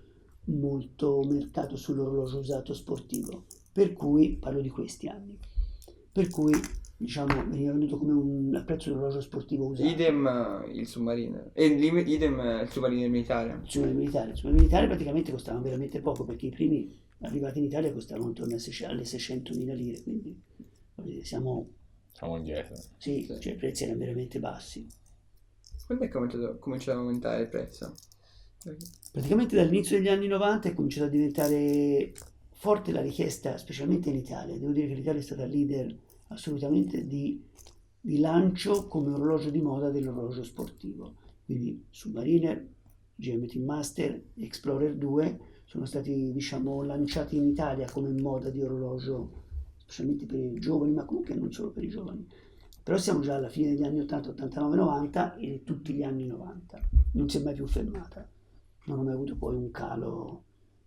mercato sull'orologio usato sportivo, per cui, parlo di questi anni, per cui diciamo veniva venduto come un prezzo di un orologio sportivo usato. Idem il Submarine. E idem il Submarine militare. Sul militare praticamente costavano veramente poco perché i primi arrivati in Italia costavano intorno alle 600.000 lire, quindi siamo, Siamo indietro. sì, Sì. cioè i prezzi erano veramente bassi. Quando è che cominciato ad aumentare il prezzo? Praticamente dall'inizio degli anni 90 è cominciata a diventare forte la richiesta, specialmente in Italia. Devo dire che l'Italia è stata leader assolutamente di lancio come orologio di moda dell'orologio sportivo. Quindi Submariner, GMT Master, Explorer 2 sono stati, diciamo, lanciati in Italia come moda di orologio, specialmente per i giovani, ma comunque non solo per i giovani. Però siamo già alla fine degli anni 80, 89, 90 e tutti gli anni 90. Non si è mai più fermata. Non ho mai avuto poi un calo.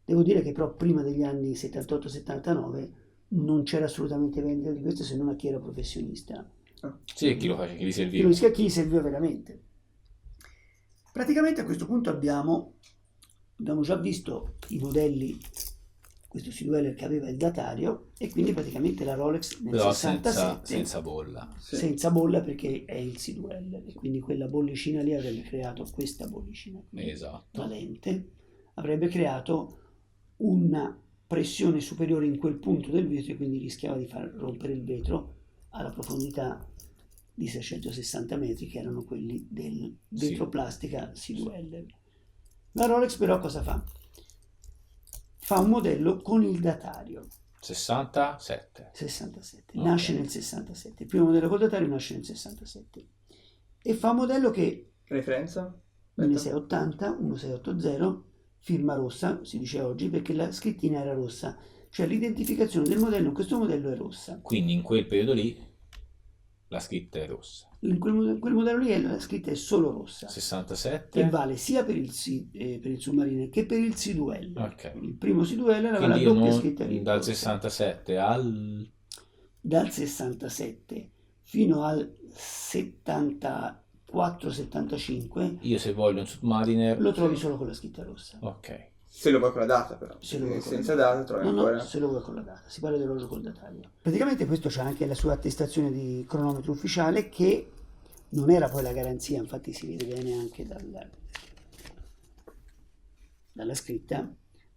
Devo dire che però prima degli anni 78-79 non c'era assolutamente vendita di questo se non a chi era professionista. Sì, e chi lo faceva, chi li Chi serviva. chi gli serviva veramente. Praticamente a questo punto abbiamo già visto i modelli, questo Sea Dweller che aveva il datario e quindi praticamente la Rolex nel Però 67 senza bolla. Sì. senza bolla perché è il Sea Dweller e quindi quella bollicina lì avrebbe creato questa bollicina qui, Esatto. la lente, avrebbe creato una pressione superiore in quel punto del vetro e quindi rischiava di far rompere il vetro alla profondità di 660 metri che erano quelli del vetro plastica Sea Dweller. La Rolex però cosa fa? Fa un modello con il datario 67. 67, Ok. nasce nel 67, il primo modello col datario nasce nel 67 e fa un modello che Referenza? 1680, 1680, firma rossa, si dice oggi perché la scrittina era rossa, cioè l'identificazione del modello in questo modello è rossa. Quindi in quel periodo lì la scritta è rossa. In quel modello lì la scritta è solo rossa 67. e vale sia per il Submariner che per il Sea Dweller. Ok. Il primo Sea Dweller aveva Quindi la io doppia scritta dal rossa. 67 al... Dal 67 fino al 74-75 Io se voglio un Submariner... lo trovi solo con la scritta rossa. Ok. Se lo vuoi con la data però. Se lo vuoi con Senza la data trovi No, ancora. no, se lo vuoi con la data. Si parla dell'orologio col datario. Praticamente questo c'ha anche la sua attestazione di cronometro ufficiale che non era poi la garanzia, infatti si vede bene anche dalla scritta.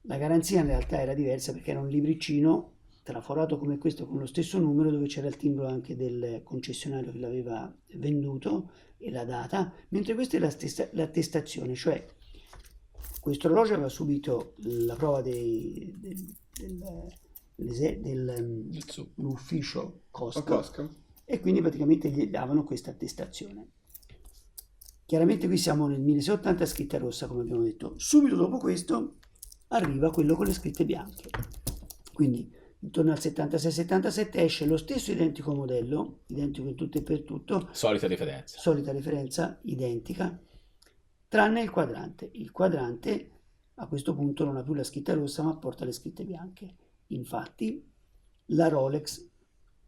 La garanzia in realtà era diversa perché era un libricino traforato come questo con lo stesso numero dove c'era il timbro anche del concessionario che l'aveva venduto e la data, mentre questa è l'attestazione, cioè questo orologio aveva subito la prova dell'ufficio COSC Cosca. e quindi praticamente gli davano questa attestazione. Chiaramente qui siamo nel 1680 scritta rossa come abbiamo detto. Subito dopo questo arriva quello con le scritte bianche. Quindi intorno al 76-77 esce lo stesso identico modello, identico in tutto e per tutto, Solita differenza. solita referenza identica, tranne il quadrante. Il quadrante a questo punto non ha più la scritta rossa ma porta le scritte bianche. Infatti la Rolex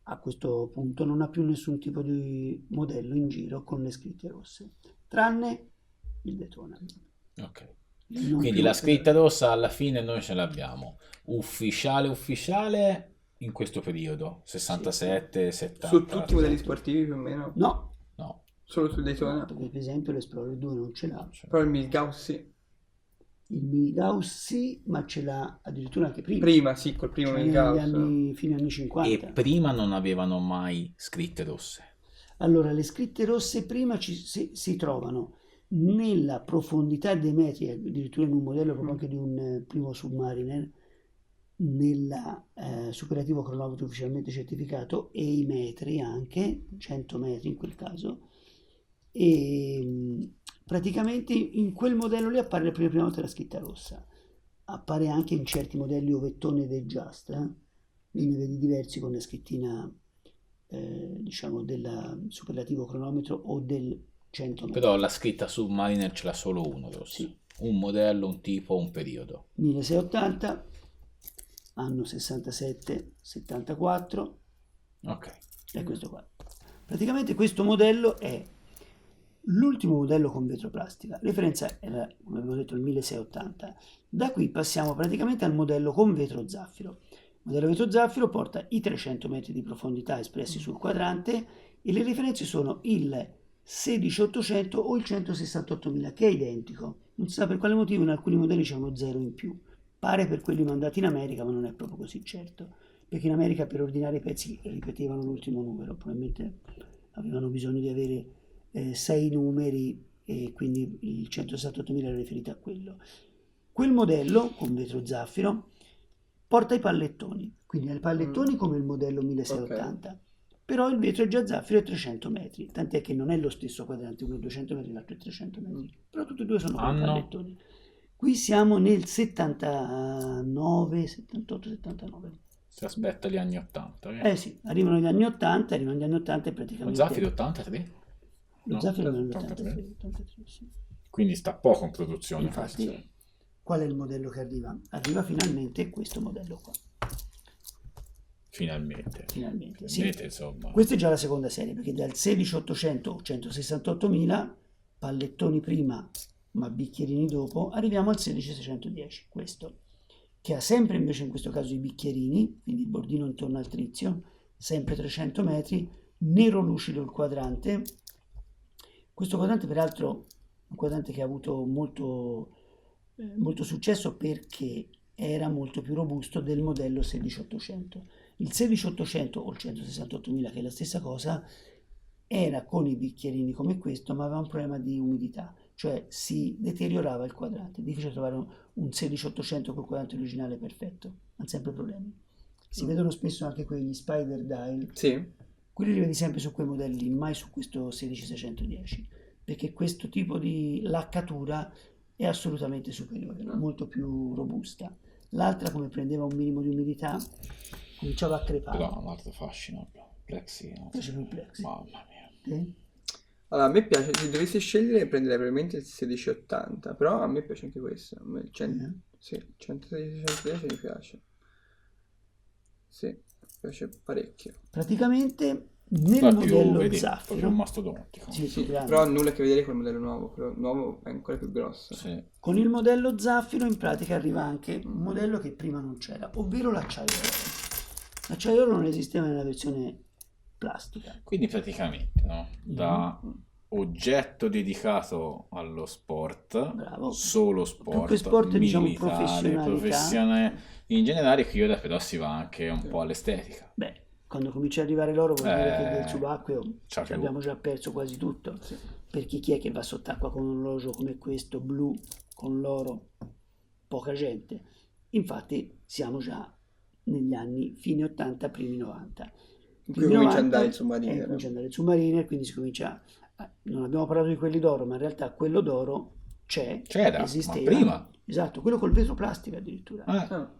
a questo punto non ha più nessun tipo di modello in giro con le scritte rosse, tranne il Daytona. Ok. Non Quindi più- la scritta rossa alla fine noi ce l'abbiamo. Ufficiale in questo periodo. 67, 70. Su tutti i modelli esatto. sportivi più o meno. No, No. Solo sul Daytona. perché per esempio l'Explorer 2 non ce l'ha. Però il Milgauss sì. Il Milgauss sì, ma ce l'ha addirittura anche prima. Prima sì, col primo Cioè negli Milgauss. fine anni 50. E prima non avevano mai scritte rosse. Allora, le scritte rosse prima si trovano nella profondità dei metri, addirittura in un modello proprio anche di un primo Submariner, nel superlativo cronometro ufficialmente certificato e i metri anche, 100 metri in quel caso, e praticamente in quel modello lì appare per la prima volta la scritta rossa. Appare anche in certi modelli ovettone ed Just, lì ne vedi diversi con la scrittina diciamo del superlativo cronometro o del 100 metri. Però la scritta Submariner ce l'ha solo uno rosso. Sì. Un modello, un tipo, un periodo. 1680, anno 67-74, Ok. è questo qua. Praticamente questo modello è l'ultimo modello con vetroplastica. La referenza era, come abbiamo detto, il 1680. Da qui passiamo praticamente al modello con vetro zaffiro. Il modello vetro zaffiro porta i 300 metri di profondità espressi sul quadrante e le referenze sono il 16800 o il 168.000 che è identico. Non si sa per quale motivo in alcuni modelli c'è uno 0 in più. pare per quelli mandati in America, ma non è proprio così certo, perché in America per ordinare i pezzi ripetevano l'ultimo numero, probabilmente avevano bisogno di avere 6 numeri e quindi il 168.000 era riferito a quello. Quel modello con vetro zaffiro porta i pallettoni, quindi ha i pallettoni come il modello 1680, però il vetro è già zaffiro e 300 metri, tant'è che non è lo stesso quadrante, uno è 200 metri, l'altro è 300 metri, però tutti e due sono con pallettoni. Qui siamo nel 79, 78, 79. Si aspetta gli anni 80. Sì, arrivano gli anni 80 e praticamente... Lo Zaffiro 83? Lo No, Zaffiro nel 83. 83, sì. Quindi sta poco in produzione. Infatti, qual è il modello che arriva? Arriva finalmente questo modello qua. Finalmente, sì. insomma. Questa è già la seconda serie, perché dal 16800 o 168.000 pallettoni prima, ma bicchierini dopo, arriviamo al 16610, questo, che ha sempre invece in questo caso i bicchierini, quindi il bordino intorno al trizio, sempre 300 metri, nero lucido il quadrante. Questo quadrante peraltro è un quadrante che ha avuto molto successo perché era molto più robusto del modello 16800. Il 16800 o il 168.000, che è la stessa cosa, era con i bicchierini come questo, ma aveva un problema di umidità, cioè si deteriorava il quadrante. È difficile trovare un 16800 col quadrante originale perfetto, hanno sempre problemi. Si vedono spesso anche quegli spider dial, Sì. quelli li vedi sempre su quei modelli, mai su questo 16610, perché questo tipo di laccatura è assolutamente superiore, molto più robusta. L'altra, come prendeva un minimo di umidità, cominciava a crepare. Però un altro fascino, plexi. Piace più il plexi. Mamma mia. Allora, a me piace, se dovessi scegliere prenderei probabilmente il 1680, però a me piace anche questo. Il 116 mi piace. Sì, mi piace parecchio. Praticamente nel modello vedi, zaffiro, proprio un mastodontico. Sì, però nulla a che vedere con il modello nuovo, quello nuovo è ancora più grosso. Sì. con il modello zaffiro in pratica arriva anche un modello che prima non c'era, ovvero l'acciaiolo. L'acciaiolo non esisteva nella versione plastica. Quindi praticamente, no? Da oggetto dedicato allo sport, Bravo. solo Più sport, che sport, diciamo, militare, professionalità. professionale in generale, qui ora però si va anche un po' all'estetica. Beh, quando comincia ad arrivare l'oro vuol dire che del Eh, subacqueo c'ha più. abbiamo già perso quasi tutto. Perché chi è che va sott'acqua con un orologio come questo, blu, con l'oro? Poca gente. Infatti siamo già negli anni fine 80, primi 90. In cui comincia ad andare il Submariner. Comincia ad andare il Submariner, quindi si comincia... non abbiamo parlato di quelli d'oro, ma in realtà quello d'oro C'era, esisteva. ma prima. Esatto, quello col vetro plastica addirittura.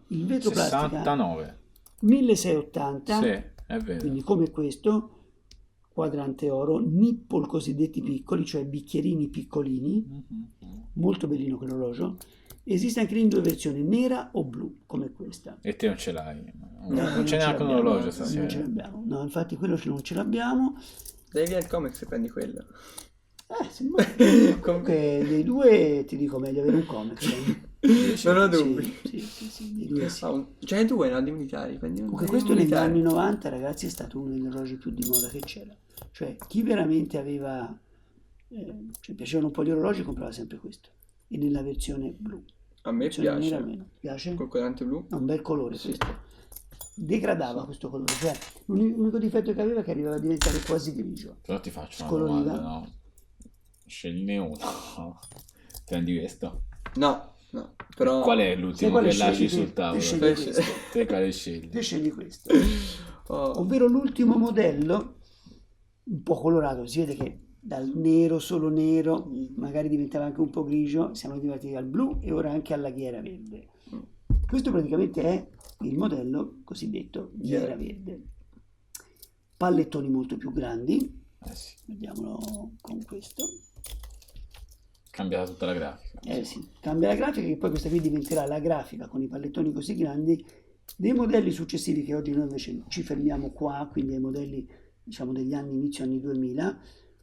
Il vetro plastica 69. 1680, Sì, è vero. quindi come questo, quadrante oro, nipple cosiddetti piccoli, cioè bicchierini piccolini, molto bellino quell'orologio. Esiste anche lì in due versioni, nera o blu, come questa. E te non ce l'hai. No, Non ce n'è anche un orologio stasera. Non ce l'abbiamo. No, infatti quello non ce l'abbiamo. Devi al comics se prendi quello. Sì, comunque dei due ti dico meglio avere un comic. Non ho dubbi. Sì, dei due sì. Ce n'è due, no? Di militari. Comunque questo negli anni 90, ragazzi, è stato uno degli orologi più di moda che c'era. Cioè, chi veramente aveva... cioè, piacevano un po' gli orologi comprava sempre questo. E nella versione blu. A me Versione piace. nera almeno. Piace? Col quadrante blu. È un bel colore questo. Degradava questo colore. Cioè, l'unico difetto che aveva è che arrivava a diventare quasi grigio. Però ti faccio una Scoloriva. domanda, no? Scegliene uno. Prendi questo. No. Però... Qual è l'ultimo quale che lasci scegli sul tavolo? te scegli questo. Te quale scegli? Te scegli questo. Oh. Ovvero l'ultimo modello, un po' colorato, si vede che dal nero, solo nero, magari diventava anche un po' grigio, siamo arrivati al blu e ora anche alla ghiera verde. Questo praticamente è il modello cosiddetto ghiera verde. Pallettoni molto più grandi, Sì. vediamolo con questo. Cambiata tutta la grafica. Sì, cambia la grafica, che poi questa qui diventerà la grafica con i pallettoni così grandi dei modelli successivi, che oggi noi invece ci fermiamo qua, quindi ai modelli diciamo degli anni inizio anni 2000.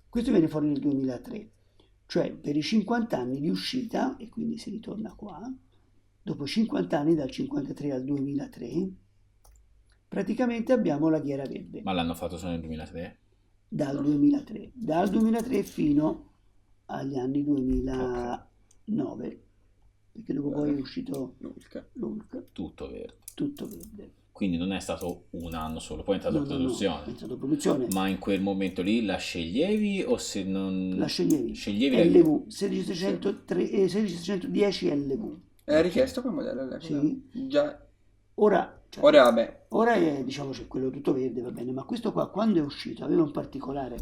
Questo viene fuori nel 2003, cioè per i 50 anni di uscita, e quindi si ritorna qua, dopo 50 anni dal 53 al 2003, praticamente abbiamo la ghiera verde. Ma l'hanno fatto solo nel 2003? Dal 2003 fino agli anni 2009. perché dopo poi è uscito Nulk. l'Hulk, Tutto verde. tutto verde. Quindi non è stato un anno solo, poi è entrato in No, è produzione. entrato in produzione. Ma in quel momento lì la sceglievi o se non... La sceglievi. Sceglievi la LV 16610 LV. Era richiesto quel modello all'epoca? Sì. Già. Ora, cioè, Ora vabbè. ora è, diciamo, c'è quello tutto verde, va bene, ma questo qua quando è uscito aveva un particolare,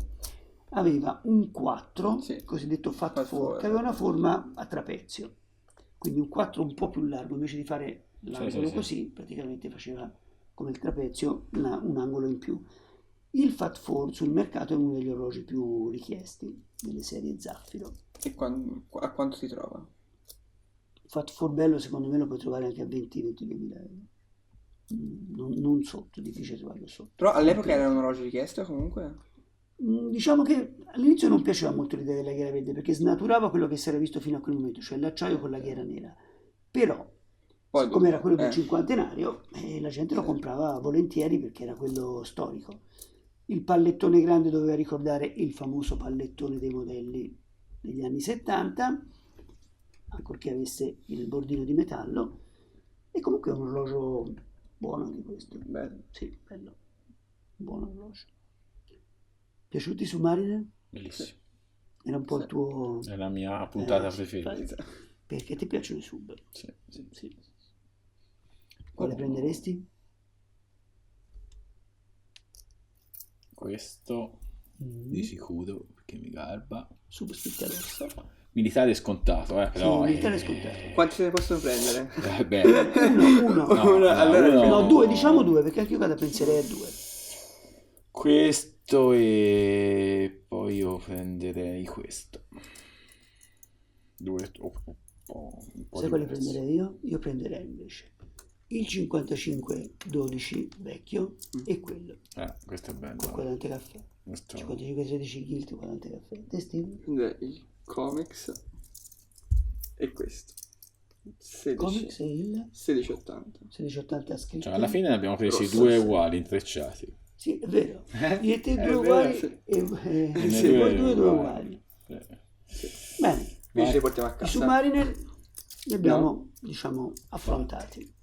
aveva un 4, Sì. cosiddetto Fat Fat 4, four. che aveva una forma a trapezio, quindi un 4 un po' più largo, invece di fare l'angolo sì. così, praticamente faceva come il trapezio un angolo in più. Il Fat 4 sul mercato è uno degli orologi più richiesti delle serie Zaffiro. E a quanto si trova? Fat 4 bello secondo me lo puoi trovare anche a 20-22 mila euro. Non sotto, difficile trovarlo sotto. Però all'epoca era un orologio richiesto comunque? Diciamo che all'inizio non piaceva molto l'idea della ghiera verde perché snaturava quello che si era visto fino a quel momento, cioè l'acciaio con la ghiera nera. Però, Poi siccome era quello del eh. cinquantenario, la gente lo comprava volentieri perché era quello storico. Il pallettone grande doveva ricordare il famoso pallettone dei modelli degli anni 70, ancorché avesse il bordino di metallo, e comunque è un orologio buono anche questo. Bello. Sì, bello. Buon orologio. Piaciuti i Submariner? Bellissimo. Era un po' il tuo... È la mia puntata sì, preferita. Perché ti piacciono i sub? Sì. Sì. Quale prenderesti? Questo di sicuro, perché mi garba. Sub spicca rossa. Militare scontato, però... Sì, militare scontato. Quanti se ne possono prendere? Beh, Uno. allora No, due, diciamo due, perché anche io vado a penserei a due. questo e poi io prenderei questo. Due, un po' Sai quale diversi. prenderei io? Io prenderei invece il 5512 vecchio e quello Questo è bello. con quadrante caffè. Questo- 5513 Gilt quadrante caffè. Te Steve? Il Comex e questo. 16. Comics e il 1680. 1680 scritto. Cioè, alla fine ne abbiamo presi Rosso, due sì. uguali, intrecciati. Sì, è vero. Io e te È due vero, uguali sì. e ne voi due due uguali. uguali. Sì. Bene, Quindi ce li portiamo a i casa. Submariner li abbiamo, diciamo, affrontati.